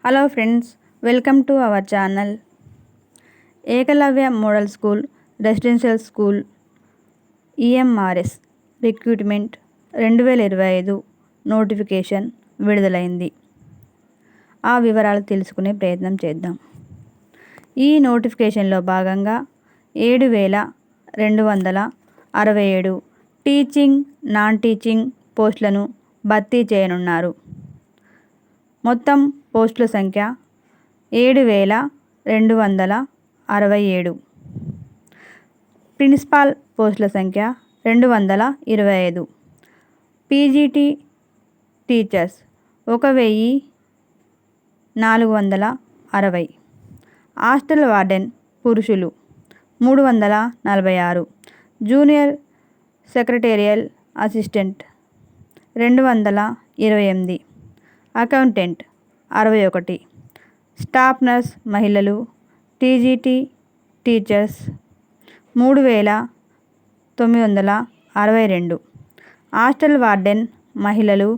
Hello friends, welcome to our channel. Eklavya model school residential school EMRS recruitment 2025 notification విడుదలైంది. ఆ వివరాలు తెలుసుకునే ప్రయత్నం చేద్దాం. ఈ నోటిఫికేషన్లో భాగంగా 7,267 టీచింగ్, నాన్ టీచింగ్ పోస్టులను భర్తీ చేయనున్నారు. మొత్తం పోస్టుల సంఖ్య 7,267. ప్రిన్సిపాల్ పోస్టుల సంఖ్య 225. PGT teachers 1,460. హాస్టల్ వార్డెన్ పురుషులు 346. Junior secretarial assistant 228. Accountant 61. Staff nurse మహిళలు టీజీటీ టీచర్స్ 3,962. హాస్టల్ వార్డెన్ మహిళలు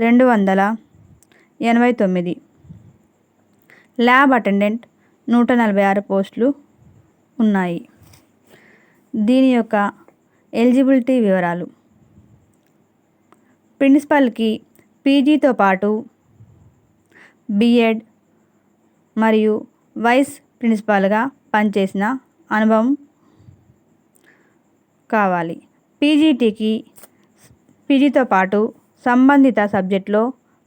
289. ల్యాబ్ అటెండెంట్ 146 పోస్టులు ఉన్నాయి. దీని యొక్క ఎలిజిబిలిటీ వివరాలు: ప్రిన్సిపల్కి పీజీతో పాటు బీఎడ్ మరియు వైస్ ప్రిన్సిపాల్గా పనిచేసిన అనుభవం కావాలి. పీజీతో పాటు సంబంధిత సబ్జెక్టులో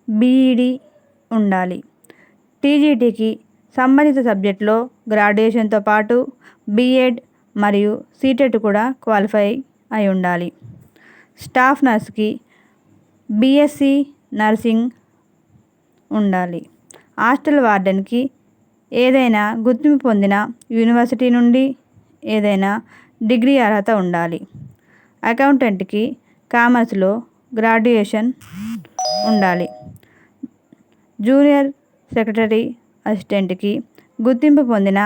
బీఈడీ ఉండాలి. టీజీటీకి సంబంధిత సబ్జెక్టులో గ్రాడ్యుయేషన్తో పాటు బీఎడ్ మరియు సీటెట్ కూడా క్వాలిఫై అయి ఉండాలి. స్టాఫ్ నర్స్కి బీఎస్సీ నర్సింగ్ ఉండాలి. హాస్టల్ వార్డెన్కి ఏదైనా గుర్తింపు పొందిన యూనివర్సిటీ నుండి ఏదైనా డిగ్రీ అర్హత ఉండాలి. అకౌంటెంట్కి కామర్స్లో గ్రాడ్యుయేషన్ ఉండాలి. జూనియర్ సెక్రటరీ అసిస్టెంట్కి గుర్తింపు పొందిన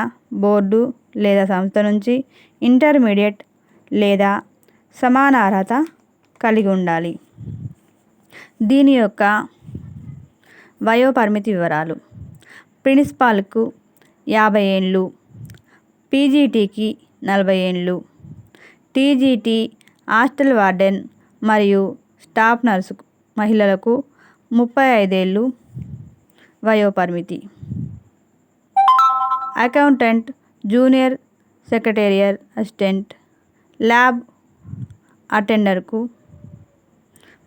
బోర్డు లేదా సంస్థ నుంచి ఇంటర్మీడియట్ లేదా సమాన అర్హత కలిగి ఉండాలి. దీని యొక్క వయోపరిమితి వివరాలు: ప్రిన్సిపాల్కు 50 ఏళ్ళు, పీజీటీకి 40 ఏళ్ళు, టీజీటీ, హాస్టల్ వార్డెన్ మరియు స్టాఫ్ నర్సు మహిళలకు 35 ఏళ్ళు వయోపరిమితి. Accountant, junior secretarial assistant, lab అటెండర్కు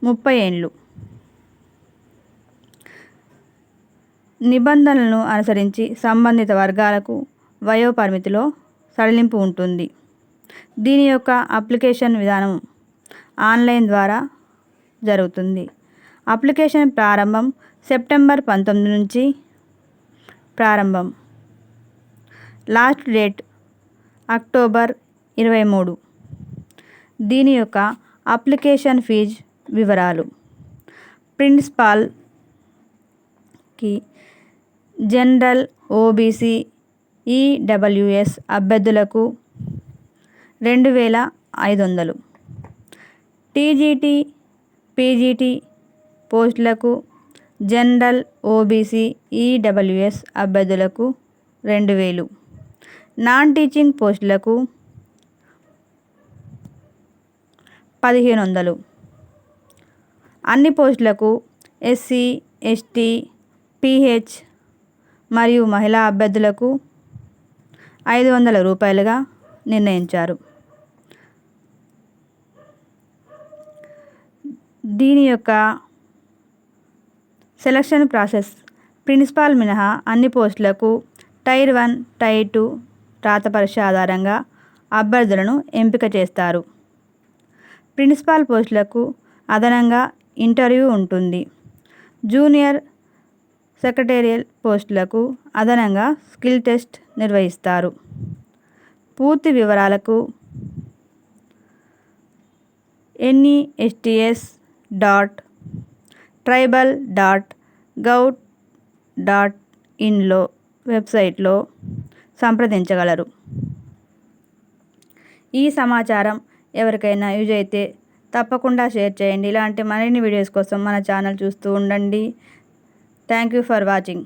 30 ఏళ్ళు. నిబంధనలను అనుసరించి సంబంధిత వర్గాలకు వయోపరిమితిలో సడలింపు ఉంటుంది. దీని యొక్క అప్లికేషన్ విధానం ఆన్లైన్ ద్వారా జరుగుతుంది. అప్లికేషన్ ప్రారంభం సెప్టెంబర్ 19 నుంచి ప్రారంభం. Last date October 23. దీని యొక్క అప్లికేషన్ ఫీజు వివరాలు: ప్రిన్సిపాల్కి జనరల్, ఓబీసీ, ఈడబ్ల్యూఎస్ అభ్యర్థులకు 2,500. టీజీటీ, పీజీటీ పోస్టులకు జనరల్, ఓబీసీ, ఈడబ్ల్యూఎస్ అభ్యర్థులకు 2,000. నాన్ టీచింగ్ పోస్టులకు 1,500. అన్ని పోస్టులకు ఎస్సీ, ఎస్టీ, పీహెచ్ మరియు మహిళా అభ్యర్థులకు 500 రూపాయలుగా నిర్ణయించారు. దీని యొక్క సెలక్షన్ ప్రాసెస్: ప్రిన్సిపాల్ మినహా అన్ని పోస్టులకు టైర్ 1, టైర్ 2 రాత పరీక్ష ఆధారంగా అభ్యర్థులను ఎంపిక చేస్తారు. ప్రిన్సిపాల్ పోస్టులకు అదనంగా ఇంటర్వ్యూ ఉంటుంది. జూనియర్ సెక్రటేరియల్ పోస్టులకు అదనంగా స్కిల్ టెస్ట్ నిర్వహిస్తారు. పూర్తి వివరాలకు NESTS.tribal.gov.in వెబ్సైట్లో సంప్రదించగలరు. ఈ సమాచారం ఎవరికైనా యూజ్ అయితే తప్పకుండా షేర్ చేయండి. ఇలాంటి మరిన్ని వీడియోస్ కోసం మన ఛానల్ చూస్తూ ఉండండి. Thank you for watching.